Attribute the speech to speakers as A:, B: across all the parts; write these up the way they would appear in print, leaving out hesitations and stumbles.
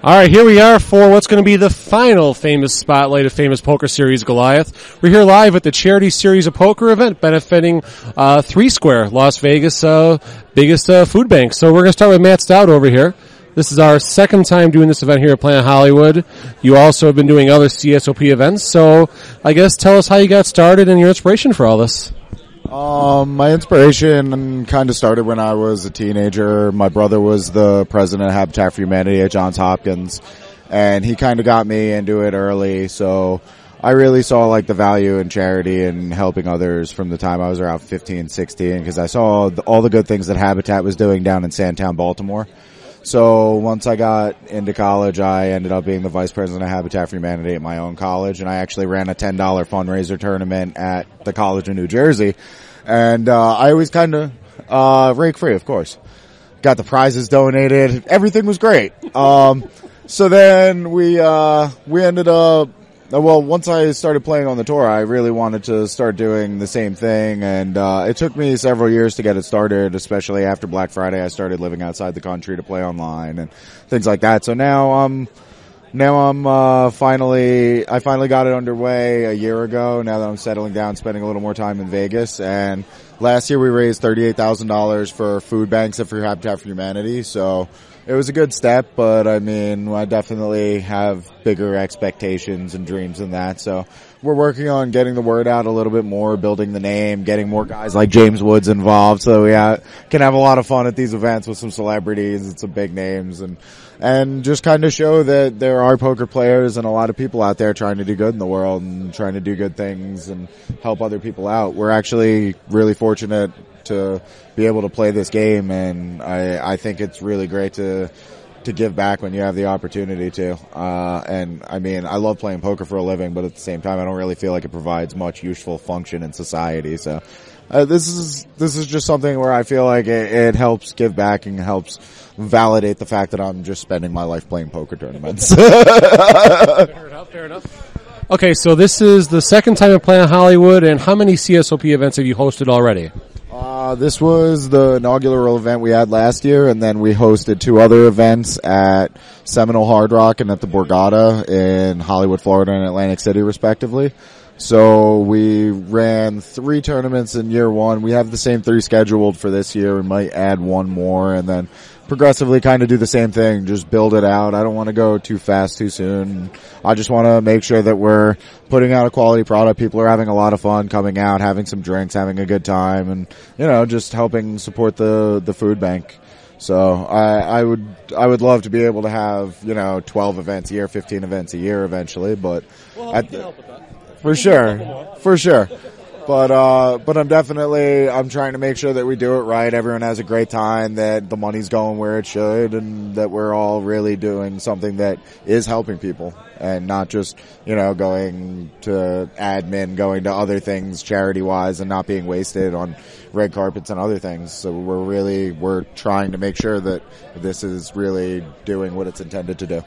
A: All right, here we are for what's going to be the final famous spotlight of Famous Poker Series Goliath. We're here live at the Charity Series of Poker event benefiting Three Square, Las Vegas' biggest food bank. So we're going to start with Matt Stout over here. This is our second time doing this event here at Planet Hollywood. You also have been doing other CSOP events. So I guess tell us how you got started and your inspiration for all this.
B: My inspiration kind of started when I was a teenager. My brother was the president of Habitat for Humanity at Johns Hopkins, and he kind of got me into it early. So I really saw like the value in charity and helping others from the time I was around 15, 16, because I saw all the good things that Habitat was doing down in Sandtown, Baltimore. So once I got into college, I ended up being the vice president of Habitat for Humanity at my own college, and I actually ran a $10 fundraiser tournament at the College of New Jersey. And I always kind of rake free, of course. Got the prizes donated. Everything was great. So then we ended up, well, once I started playing on the tour, I really wanted to start doing the same thing, and it took me several years to get it started, especially after Black Friday. I started living outside the country to play online and things like that. So now I'm finally got it underway a year ago, now that I'm settling down, spending a little more time in Vegas. And last year we raised $38,000 for food banks and for Habitat for Humanity. So it was a good step, but I mean, I definitely have bigger expectations and dreams than that. So we're working on getting the word out a little bit more, building the name, getting more guys like James Woods involved, so we can have a lot of fun at these events with some celebrities and some big names, and just kind of show that there are poker players and a lot of people out there trying to do good in the world and trying to do good things and help other people out. We're actually really fortunate to be able to play this game, and I think it's really great to give back when you have the opportunity to. And I mean, I love playing poker for a living, but at the same time, I don't really feel like it provides much useful function in society. So this is just something where I feel like it helps give back and helps validate the fact that I'm just spending my life playing poker tournaments.
A: Fair enough. Okay, so this is the second time at Planet Hollywood, and how many CSOP events have you hosted already?
B: This was the inaugural event we had last year, and then we hosted two other events at Seminole Hard Rock and at the Borgata in Hollywood, Florida, and Atlantic City, respectively. So we ran 3 tournaments in year one. We have the same 3 scheduled for this year. We might add one more, and then progressively kind of do the same thing, just build it out. I don't want to go too fast too soon. I just want to make sure that we're putting out a quality product. People are having a lot of fun coming out, having some drinks, having a good time, and just helping support the food bank. So I would love to be able to have 12 events a year, 15 events a year eventually, but for sure. But I'm trying to make sure that we do it right. Everyone has a great time, that the money's going where it should, and that we're all really doing something that is helping people and not just, going to admin, going to other things charity wise and not being wasted on red carpets and other things. So we're trying to make sure that this is really doing what it's intended to do.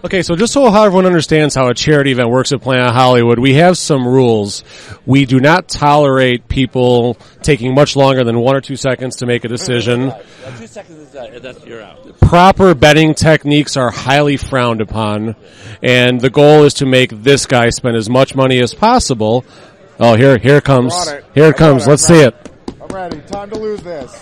A: Okay, so just so how everyone understands how a charity event works at Planet Hollywood, we have some rules. We do not tolerate people taking much longer than 1 or 2 seconds to make a decision.
C: 2 seconds, that's you're out.
A: Proper betting techniques are highly frowned upon, and the goal is to make this guy spend as much money as possible. Oh, here it comes. Here it comes. Let's see it.
B: I'm ready. Time to lose this.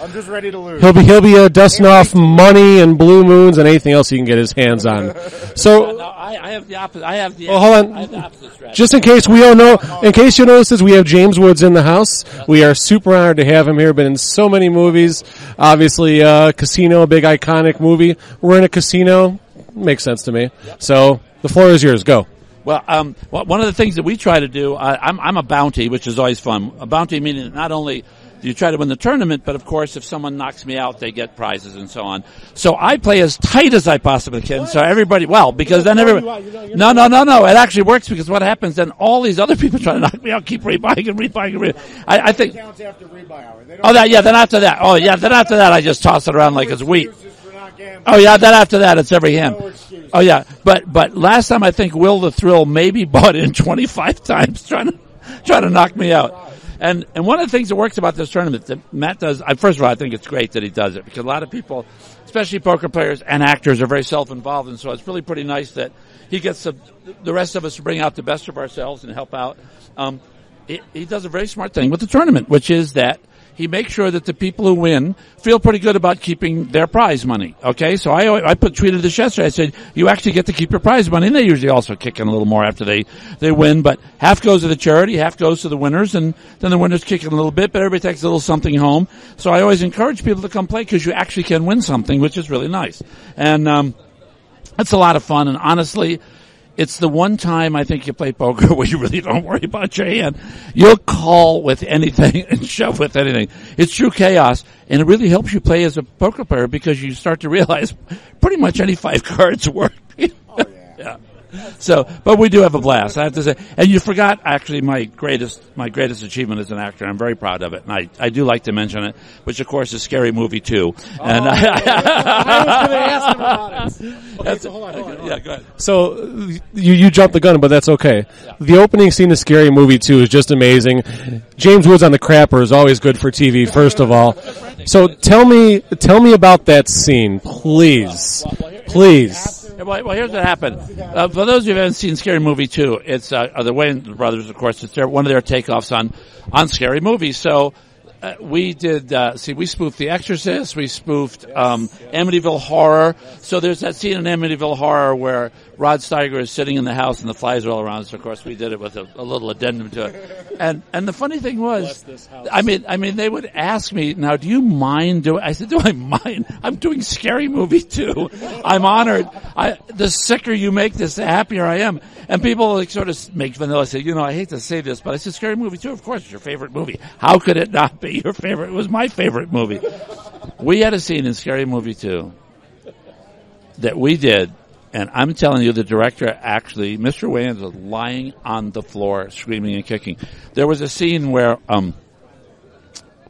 B: I'm just ready to lose.
A: He'll be dusting off money and blue moons and anything else he can get his hands on. So
C: no, I have the opposite. I have the opposite strategy.
A: Just in case we don't know, in case you notice, we have James Woods in the house. We are super honored to have him here. Been in so many movies. Obviously, Casino, a big iconic movie. We're in a casino. Makes sense to me. So the floor is yours. Go.
C: Well, one of the things that we try to do, I'm a bounty, which is always fun. A bounty meaning that not only you try to win the tournament, but of course, if someone knocks me out, they get prizes and so on. So I play as tight as I possibly can. So everybody, because then everybody, no. It actually works because what happens then, all these other people trying to knock me out keep rebuying. I think.
B: Counts after rebuy hour.
C: Then after that, I just toss it around like it's wheat. Then after that, it's every hand. But last time I think Will the Thrill maybe bought in 25 times trying to knock me out. And one of the things that works about this tournament that Matt does, first of all, I think it's great that he does it because a lot of people especially poker players and actors, are very self-involved, and so it's really pretty nice that he gets the rest of us to bring out the best of ourselves and help out. He does a very smart thing with the tournament, which is that he makes sure that the people who win feel pretty good about keeping their prize money. Okay, so I tweeted this yesterday. I said, you actually get to keep your prize money, and they usually also kick in a little more after they win, but half goes to the charity, half goes to the winners, and then the winners kick in a little bit, but everybody takes a little something home. So I always encourage people to come play because you actually can win something, which is really nice. And it's a lot of fun, and honestly, it's the one time I think you play poker where you really don't worry about your hand. You'll call with anything and shove with anything. It's true chaos, and it really helps you play as a poker player because you start to realize pretty much any 5 cards work.
B: Oh, yeah.
C: So, but we do have a blast, I have to say. And you forgot actually my greatest achievement as an actor. I'm very proud of it, and I do like to mention it, which of course is Scary Movie 2. And
A: I was going to ask him about it. Okay, so hold on.
C: Yeah, go ahead.
A: So you jumped the gun, but that's okay. Yeah. The opening scene of Scary Movie 2 is just amazing. James Woods on the crapper is always good for TV, first of all. So tell me about that scene, please. Please.
C: Well, here's what happened. For those of you who haven't seen Scary Movie 2, it's the Wayans brothers, of course. It's one of their takeoffs on Scary Movie. So we did, we spoofed The Exorcist, we spoofed Amityville Horror. So there's that scene in Amityville Horror where Rod Steiger is sitting in the house and the flies are all around. So of course we did it with a little addendum to it. And the funny thing was, I mean, they would ask me, now, do you mind doing, I said, do I mind? I'm doing Scary Movie 2. I'm honored. The sicker you make this, the happier I am. And people like sort of make vanilla say, I hate to say this, but I said Scary Movie 2, of course, it's your favorite movie. How could it not be your favorite? It was my favorite movie. We had a scene in Scary Movie 2 that we did, and I'm telling you, the director actually, Mr. Wayans, was lying on the floor, screaming and kicking. There was a scene where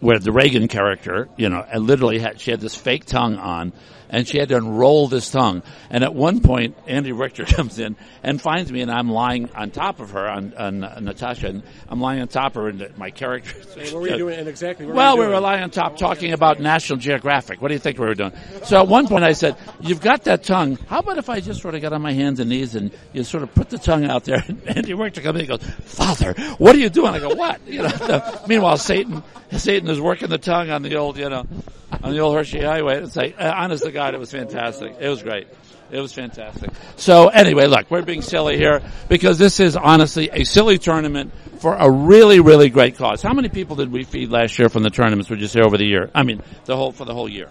C: the Reagan character, and literally she had this fake tongue on, and she had to unroll this tongue. And at one point, Andy Richter comes in and finds me, and I'm lying on top of her, on Natasha, and I'm lying on top of her, and my character...
A: What were you doing, and exactly what
C: Well,
A: were
C: we
A: you
C: were
A: doing?
C: lying on top talking about National Geographic. What do you think we were doing? So at one point I said, you've got that tongue. How about if I just sort of got on my hands and knees and you sort of put the tongue out there? And Andy Richter comes in and goes, Father, what are you doing? I go, what? Meanwhile, Satan is working the tongue on the old, on the old Hershey Highway. It's like, honest to God, it was fantastic. It was great. It was fantastic. So anyway, look, we're being silly here because this is honestly a silly tournament for a really, really great cause. How many people did we feed last year from the tournaments? Would you say over the year? I mean, for the whole year.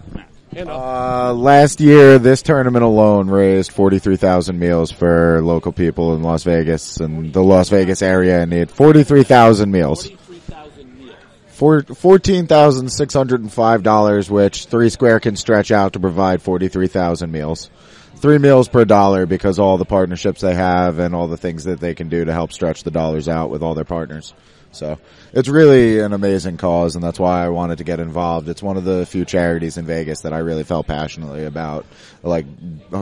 B: Last year, this tournament alone raised 43,000 meals for local people in Las Vegas and the Las Vegas area in need. 43,000 meals. $14,605, which 3 Square can stretch out to provide 43,000 meals. 3 meals per dollar because all the partnerships they have and all the things that they can do to help stretch the dollars out with all their partners. So it's really an amazing cause, and that's why I wanted to get involved. It's one of the few charities in Vegas that I really felt passionately about. Like,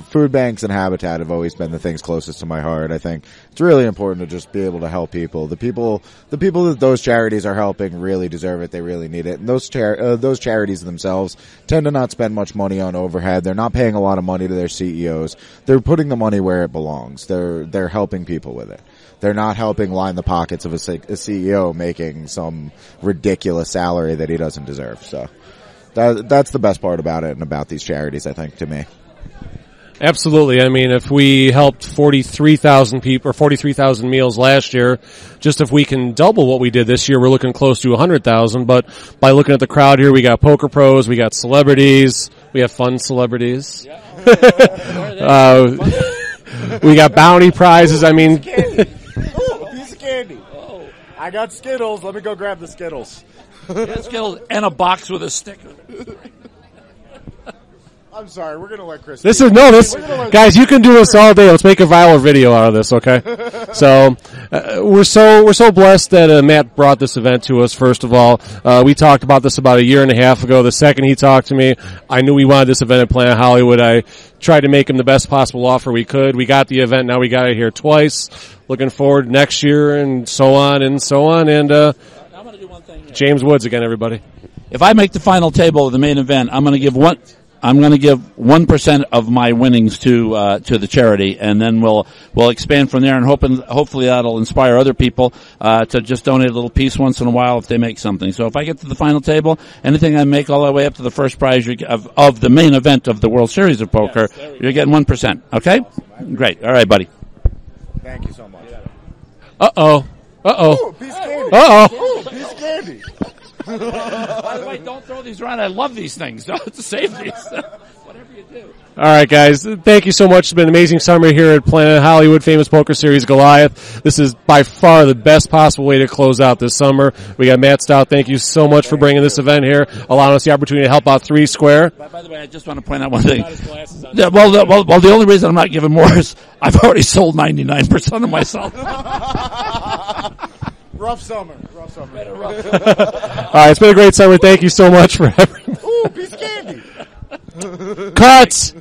B: food banks and Habitat have always been the things closest to my heart. I think it's really important to just be able to help people. The people that those charities are helping really deserve it. They really need it. And those charities themselves tend to not spend much money on overhead. They're not paying a lot of money to their CEOs. They're putting the money where it belongs. They're helping people with it. They're not helping line the pockets of a CEO making some ridiculous salary that he doesn't deserve. So that's the best part about it and about these charities, I think, to me.
A: Absolutely. I mean, if we helped 43,000 people or 43,000 meals last year, just if we can double what we did this year, we're looking close to 100,000. But by looking at the crowd here, we got poker pros, we got celebrities, we have fun celebrities. We got bounty prizes. I mean,
B: a piece of candy. I got Skittles. Let me go grab the Skittles.
C: Skittles and a box with a sticker.
B: I'm sorry. We're gonna let Chris.
A: Guys, you can do this all day. Let's make a viral video out of this, okay? So we're so blessed that Matt brought this event to us. First of all, we talked about this about a year and a half ago. The second he talked to me, I knew we wanted this event at Planet Hollywood. I tried to make him the best possible offer we could. We got the event. Now we got it here twice. Looking forward next year and so on and so on. And
C: I'm going to do one thing here.
A: James Woods again, everybody.
C: If I make the final table of the main event, I'm going to give one. I'm going to give 1% of my winnings to the charity, and then we'll expand from there, and hopefully that'll inspire other people to just donate a little piece once in a while if they make something. So if I get to the final table, anything I make all the way up to the first prize of the main event of the World Series of Poker, you're getting 1%. Okay? Great. All right, buddy.
B: Thank you so much.
A: Uh-oh.
B: Ooh, piece of candy.
A: Uh-oh.
B: Ooh, piece of candy.
C: By the way, don't throw these around. I love these things. Don't save these. Whatever you do.
A: All right, guys. Thank you so much. It's been an amazing summer here at Planet Hollywood Famous Poker Series Goliath. This is by far the best possible way to close out this summer. We got Matt Stout. Thank you so much for bringing this event here, allowing us the opportunity to help out 3 Square.
C: By the way, I just want to point out one thing. Yeah, well, the only reason I'm not giving more is I've already sold 99% of myself.
B: Rough summer.
A: All right, it's been a great summer. Thank you so much for having me.
B: Ooh, piece of candy.
A: Cuts!